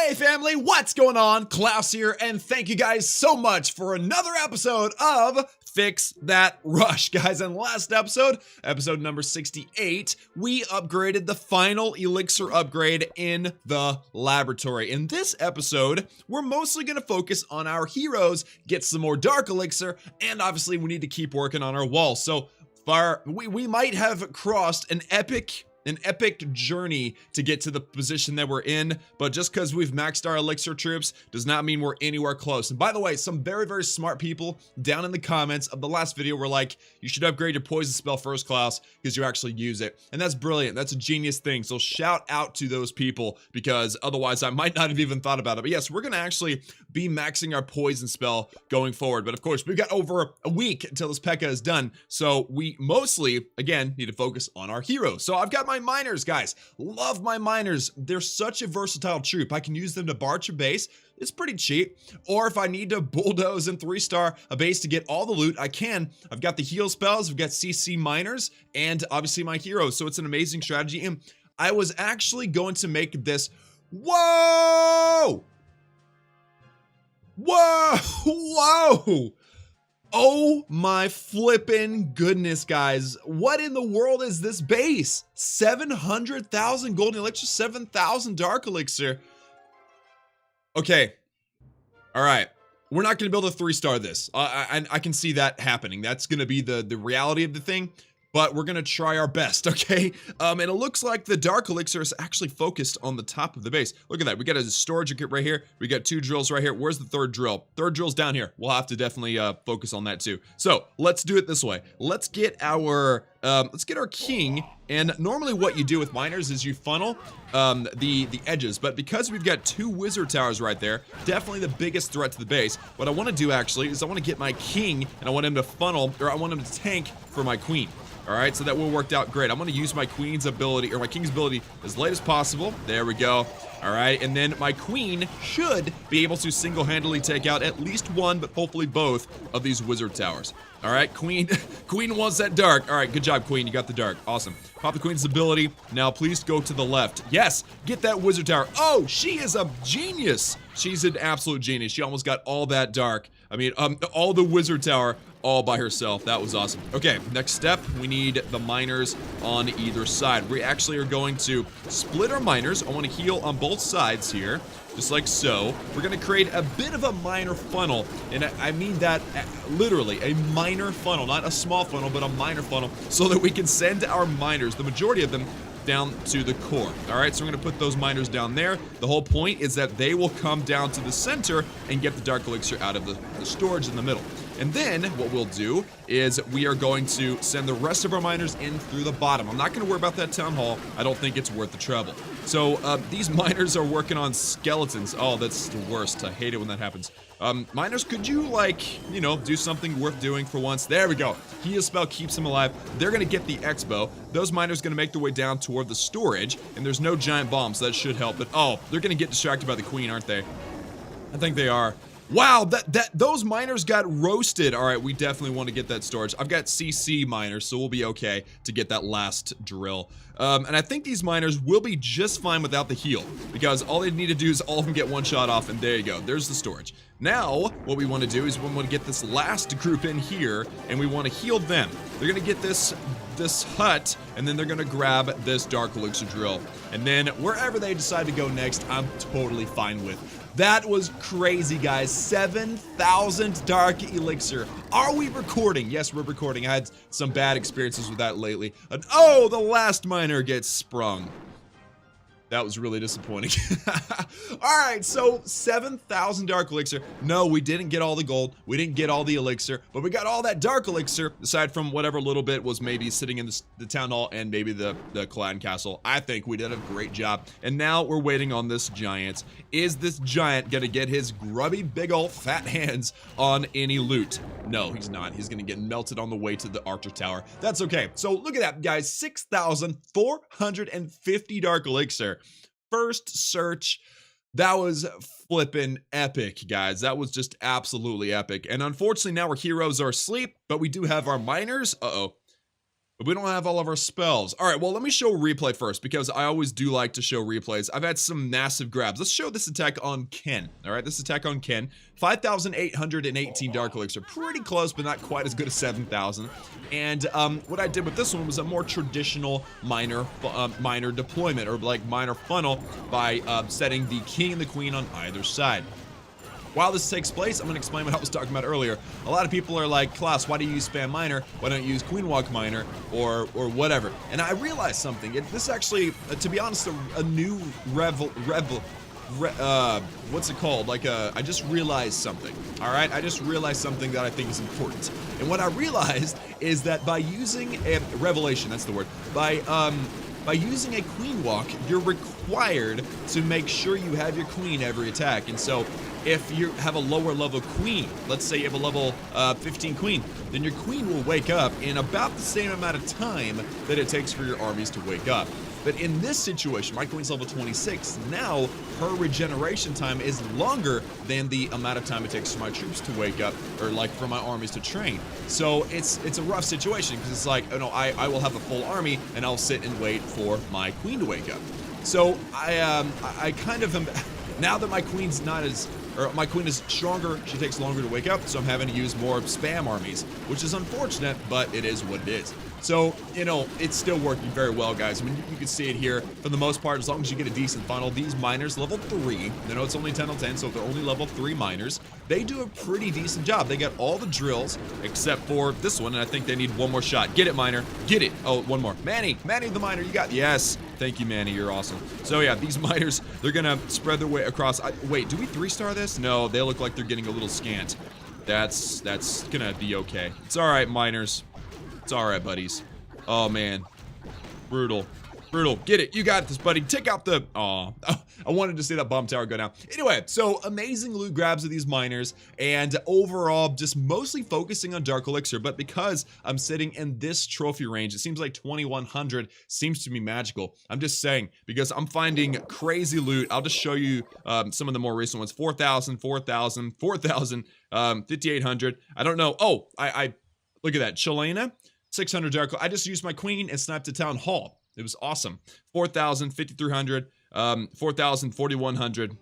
Hey family, what's going on? Klaus here, and thank you guys so much for another episode of Fix That Rush. Guys, in the last episode, episode number 68, we upgraded the final elixir upgrade in the laboratory. In this episode, we're mostly going to focus on our heroes, get some more dark elixir, and obviously we need to keep working on our wall. So far, we might have crossed an epic journey to get to the position that we're in, but just because we've maxed our elixir troops does not mean we're anywhere close. And by the way, some very smart people down in the comments of the last video were like, you should upgrade your poison spell first, Klaus, because you actually use it. And that's brilliant. That's a genius thing. So shout out to those people, because otherwise I might not have even thought about it. But yes, we're gonna actually be maxing our poison spell going forward. But of course, we've got over a week until this P.E.K.K.A. is done, so we mostly, again, need to focus on our heroes. So I've got my miners, guys. Love my miners. They're such a versatile troop. I can use them to barge a base. It's pretty cheap. Or if I need to bulldoze and 3-star a base to get all the loot, I can. I've got the heal spells, I've got CC miners, and obviously my heroes. So it's an amazing strategy. And I was actually going to make this. Whoa! Whoa! Whoa! Oh my flippin' goodness, guys. What in the world is this base? 700,000 golden elixir, 7,000 dark elixir. Okay. All right. We're not going to be able to 3-star this. I can see that happening. That's going to be the reality of the thing. But we're gonna try our best, okay? And it looks like the dark elixir is actually focused on the top of the base. Look at that, we got a storage kit right here. We got 2 drills right here. Where's the 3rd drill? 3rd drill's down here. We'll have to definitely focus on that too. So let's do it this way. Let's get our king. And normally what you do with miners is you funnel the edges, but because we've got 2 wizard towers right there, definitely the biggest threat to the base, what I want to do actually is I want to get my king and I want him to funnel, or I want him to tank for my queen. All right, so that will work out great. I'm going to use my queen's ability, or my king's ability, as late as possible. There we go. All right, and then my queen should be able to single-handedly take out at least one, but hopefully both of these wizard towers. All right, queen wants that dark. All right, good job, queen. You got the dark. Awesome. Pop the queen's ability. Now, please go to the left. Yes, get that wizard tower. Oh, she is a genius. She's an absolute genius. She almost got all that dark. I mean, all the wizard tower all by herself. That was awesome. Okay, next step, we need the miners on either side. We actually are going to split our miners. I want to heal on both sides here, just like so. We're going to create a bit of a miner funnel, and I mean that literally, a miner funnel, not a small funnel, but a miner funnel, so that we can send our miners, the majority of them, down to the core. All right, so we're gonna put those miners down there. The whole point is that they will come down to the center and get the dark elixir out of the storage in the middle. And then what we'll do is we are going to send the rest of our miners in through the bottom. I'm not gonna worry about that town hall. I don't think it's worth the trouble. So these miners are working on skeletons. Oh, that's the worst. I hate it when that happens. Miners, could you, like, you know, do something worth doing for once? There we go. Heal spell keeps them alive. They're gonna get the expo. Those miners gonna make their way down toward the storage, and there's no giant bomb, so that should help. But oh, they're gonna get distracted by the queen, aren't they? I think they are. Wow, those miners got roasted. All right, we definitely want to get that storage. I've got CC miners, so we'll be okay to get that last drill. And I think these miners will be just fine without the heal, because all they need to do is all of them get one shot off, and there you go. There's the storage. Now, what we want to do is we want to get this last group in here, and we want to heal them. They're going to get this hut, and then they're going to grab this dark elixir drill. And then wherever they decide to go next, I'm totally fine with. That was crazy, guys. 7,000 dark elixir. Are we recording? Yes, we're recording. I had some bad experiences with that lately. And oh, the last miner gets sprung. That was really disappointing. Alright, so 7,000 dark elixir. No, we didn't get all the gold. We didn't get all the elixir. But we got all that dark elixir, aside from whatever little bit was maybe sitting in the town hall and maybe the Clan Castle. I think we did a great job. And now we're waiting on this giant. Is this giant gonna get his grubby big ol' fat hands on any loot? No, he's not. He's gonna get melted on the way to the Archer Tower. That's okay. So look at that, guys. 6,450 dark elixir. First search. That was flippin' epic, guys. That was just absolutely epic. And unfortunately, now our heroes are asleep, but we do have our miners. Uh-oh. but we don't have all of our spells. All right, well, let me show a replay first because I always do like to show replays. I've had some massive grabs. Let's show this attack on Ken. All right, this attack on Ken. 5,818 Dark Elixir. Pretty close, but not quite as good as 7,000. And what I did with this one was a more traditional miner deployment, or like miner funnel, by setting the king and the queen on either side. While this takes place, I'm going to explain what I was talking about earlier. A lot of people are like, Klaus, why do you use spam miner? Why don't you use queen walk miner or whatever? And I realized something. This actually, to be honest, a new what's it called? Like I just realized something. All right, I just realized something that I think is important. And what I realized is that by using a revelation, that's the word, by using a queen walk, you're required to make sure you have your queen every attack. And so if you have a lower level queen, let's say you have a level 15 queen, then your queen will wake up in about the same amount of time that it takes for your armies to wake up. But in this situation, my queen's level 26, now her regeneration time is longer than the amount of time it takes for my troops to wake up, or like for my armies to train. So it's a rough situation, because it's like, you know, I will have a full army and I'll sit and wait for my queen to wake up. So I kind of am, now that my queen's not as, or my queen is stronger, she takes longer to wake up, so I'm having to use more spam armies, which is unfortunate, but it is what it is. So, you know, it's still working very well, guys. I mean, you can see it here for the most part. As long as you get a decent funnel, these miners, level 3, you know, it's only 10 on 10, so they're only level 3 miners. They do a pretty decent job. They get all the drills except for this one, and I think they need one more shot. Get it, miner. Get it. Oh, one more. Manny the miner, you got, yes. Thank you, Manny, you're awesome. So yeah, these miners, they're gonna spread their way across. Wait, do we 3-star this? No, they look like they're getting a little scant. That's gonna be okay. It's all right, miners. It's all right, buddies. Oh man, brutal. Get it. You got this, buddy. Take out the... Aw. I wanted to see that bomb tower go down. Anyway, so amazing loot grabs of these miners, and overall just mostly focusing on Dark Elixir, but because I'm sitting in this trophy range, it seems like 2100 seems to be magical. I'm just saying, because I'm finding crazy loot. I'll just show you some of the more recent ones. 4,000, 4,000, 4,000, 5,800. I don't know. Oh, I look at that. Chilena, 600 Dark. I just used my queen and sniped a town hall. It was awesome. 4,000, 5,300, 4,000, 4,100.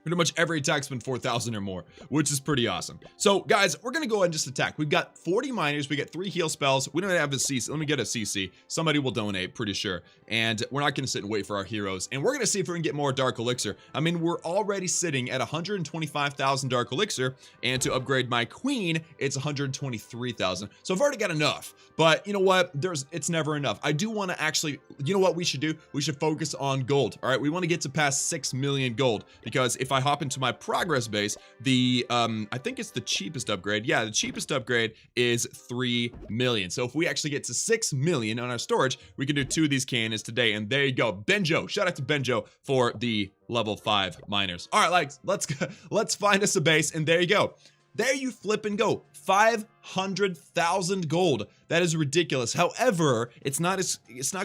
Pretty much every attack's been 4,000 or more, which is pretty awesome. So, guys, we're going to go ahead and just attack. We've got 40 miners. We got 3 heal spells. We don't have a CC. Let me get a CC. Somebody will donate, pretty sure. And we're not going to sit and wait for our heroes. And we're going to see if we can get more Dark Elixir. I mean, we're already sitting at 125,000 Dark Elixir. And to upgrade my queen, it's 123,000. So I've already got enough. But you know what? It's never enough. I do want to actually, you know what we should do? We should focus on gold. All right, we want to get to past 6 million gold. Because if I hop into my progress base, the I think it's the cheapest upgrade. Yeah, the cheapest upgrade is 3 million. So if we actually get to 6 million on our storage, we can do 2 of these cannons today. And there you go. Benjo, shout out to Benjo for the level 5 miners. All right, like let's find us a base, and there you go. There you flip and go. 500,000 gold. That is ridiculous. However, it's not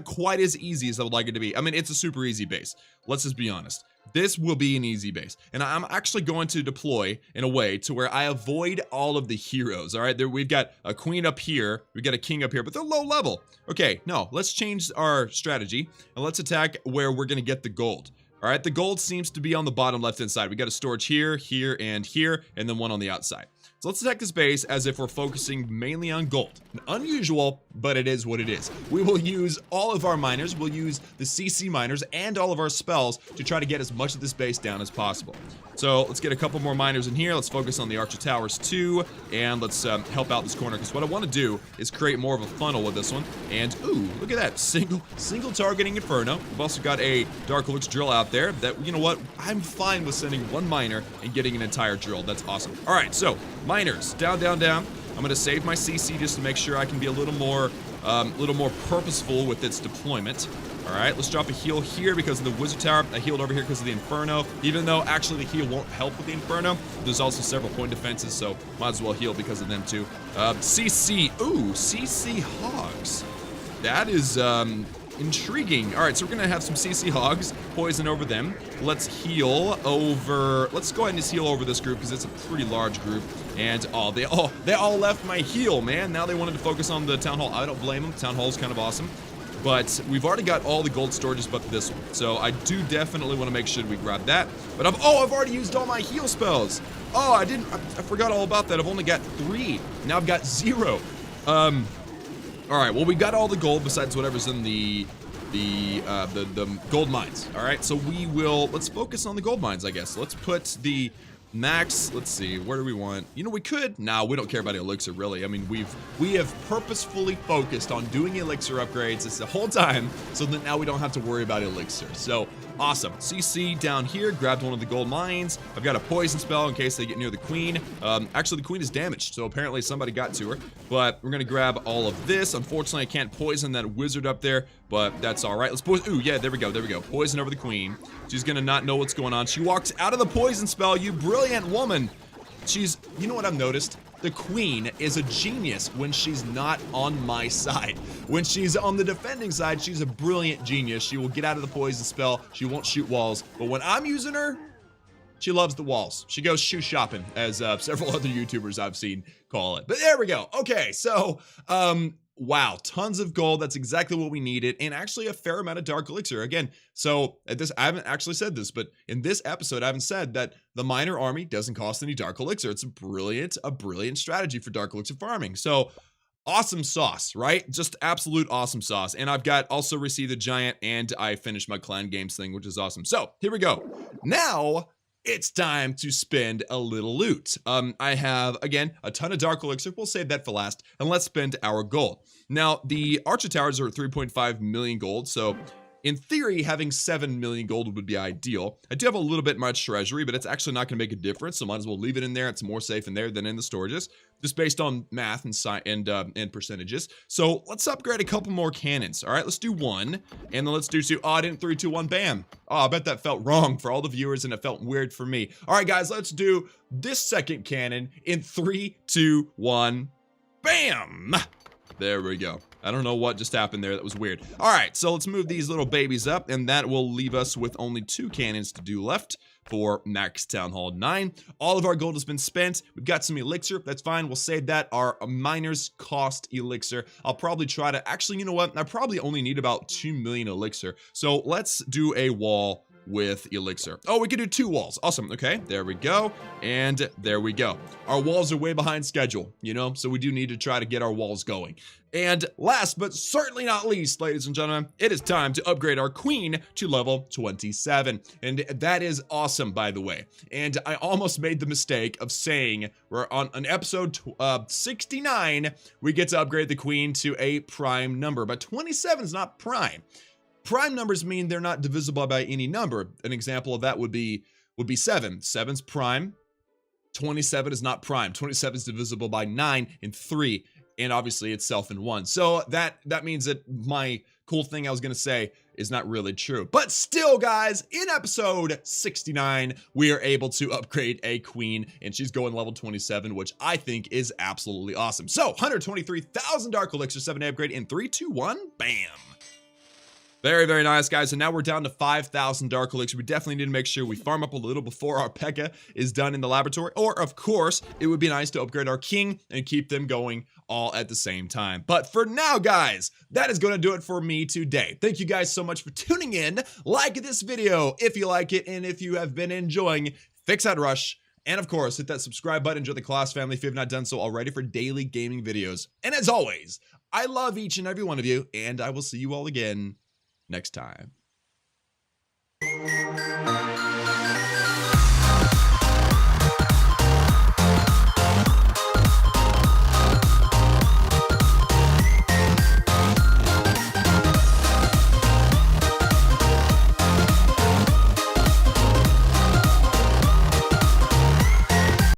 quite as easy as I would like it to be. I mean, it's a super easy base. Let's just be honest. This will be an easy base, and I'm actually going to deploy in a way to where I avoid all of the heroes. All right, we've got a queen up here, we've got a king up here, but they're low level. Okay, no, let's change our strategy and let's attack where we're gonna get the gold. All right, the gold seems to be on the bottom left-hand side. We got a storage here, here, and then one on the outside. So let's attack this base as if we're focusing mainly on gold. Unusual, but it is what it is. We will use all of our miners, we'll use the CC miners and all of our spells to try to get as much of this base down as possible. So let's get a couple more miners in here. Let's focus on the Archer Towers too, and let's help out this corner, because what I want to do is create more of a funnel with this one. And ooh, look at that, single targeting Inferno. We've also got a Dark Elixir drill out there that, you know what, I'm fine with sending one miner and getting an entire drill. That's awesome. All right, so miners, down, down, down. I'm gonna save my CC just to make sure I can be a little more purposeful with its deployment. All right, let's drop a heal here because of the Wizard Tower. I healed over here because of the Inferno. Even though actually the heal won't help with the Inferno, there's also several point defenses, so might as well heal because of them too. CC, ooh, CC Hogs. That is Intriguing. All right, so we're gonna have some CC hogs, poison over them. Let's heal over. Let's go ahead and just heal over this group because it's a pretty large group. And they all left my heal, man. Now they wanted to focus on the town hall. I don't blame them. Town hall is kind of awesome, but we've already got all the gold storages but this one. So I do definitely want to make sure we grab that. But I've already used all my heal spells. Oh, I forgot all about that. I've only got 3. Now I've got 0. All right, well, we got all the gold besides whatever's in the gold mines. All right, so let's focus on the gold mines, I guess. Let's put the max, let's see, where do we want? You know, we could, no, we don't care about elixir, really. I mean, we have purposefully focused on doing elixir upgrades this the whole time so that now we don't have to worry about elixir. So, awesome. CC down here, grabbed one of the gold mines. I've got a poison spell in case they get near the queen. Actually, the queen is damaged, so apparently somebody got to her. But we're gonna grab all of this. Unfortunately, I can't poison that wizard up there, but that's all right. Let's poison. Ooh, yeah, there we go, there we go. Poison over the queen. She's gonna not know what's going on. She walks out of the poison spell, you brilliant woman. You know what I've noticed? The queen is a genius when she's not on my side. When she's on the defending side, she's a brilliant genius. She will get out of the poison spell. She won't shoot walls. But when I'm using her, she loves the walls. She goes shoe shopping, as several other YouTubers I've seen call it. But there we go. Okay, so, wow, tons of gold. That's exactly what we needed. And actually a fair amount of dark elixir. Again, so I haven't actually said this, but in this episode, I haven't said that the miner army doesn't cost any dark elixir. It's a brilliant strategy for dark elixir farming. So awesome sauce, right? Just absolute awesome sauce. And I've got also received the giant and I finished my clan games thing, which is awesome. So here we go. Now it's time to spend a little loot. I have, again, a ton of dark elixir. We'll save that for last, and let's spend our gold. Now, the Archer Towers are at 3.5 million gold, so in theory, having 7 million gold would be ideal. I do have a little bit much treasury, but it's actually not going to make a difference, so might as well leave it in there. It's more safe in there than in the storages, just based on math and percentages. So let's upgrade a couple more cannons. All right, let's do 1, and then let's do 2. Oh, I didn't 3, 2, 1, bam. Oh, I bet that felt wrong for all the viewers, and it felt weird for me. All right, guys, let's do this second cannon in 3, 2, 1, bam. There we go. I don't know what just happened there. That was weird. All right, so let's move these little babies up, and that will leave us with only 2 cannons to do left for Max Town Hall 9. All of our gold has been spent. We've got some elixir. That's fine. We'll save that. Our miners cost elixir. I'll probably try to... Actually, you know what? I probably only need about 2 million elixir. So let's do a wall with elixir. Oh, we could do 2 walls. Awesome. Okay, there we go. And there we go. Our walls are way behind schedule, you know, so we do need to try to get our walls going. And last but certainly not least, ladies and gentlemen, it is time to upgrade our queen to level 27. And that is awesome, by the way. And I almost made the mistake of saying we're on an episode 69, we get to upgrade the queen to a prime number, but 27 is not prime. Prime numbers mean they're not divisible by any number. An example of that would be 7. 7's prime. 27 is not prime. 27 is divisible by 9 and 3, and obviously itself in 1. So that means that my cool thing I was gonna say is not really true. But still, guys, in episode 69, we are able to upgrade a queen, and she's going level 27, which I think is absolutely awesome. So 123,000 dark elixir, 7 upgrade in 3, 2, 1, bam. Very, very nice, guys. And now we're down to 5,000 dark elixir. We definitely need to make sure we farm up a little before our P.E.K.K.A. is done in the laboratory. Or, of course, it would be nice to upgrade our king and keep them going all at the same time. But for now, guys, that is going to do it for me today. Thank you guys so much for tuning in. Like this video if you like it, and if you have been enjoying Fix That Rush. And, of course, hit that subscribe button. Join the Klaus family if you have not done so already for daily gaming videos. And as always, I love each and every one of you, and I will see you all again next time.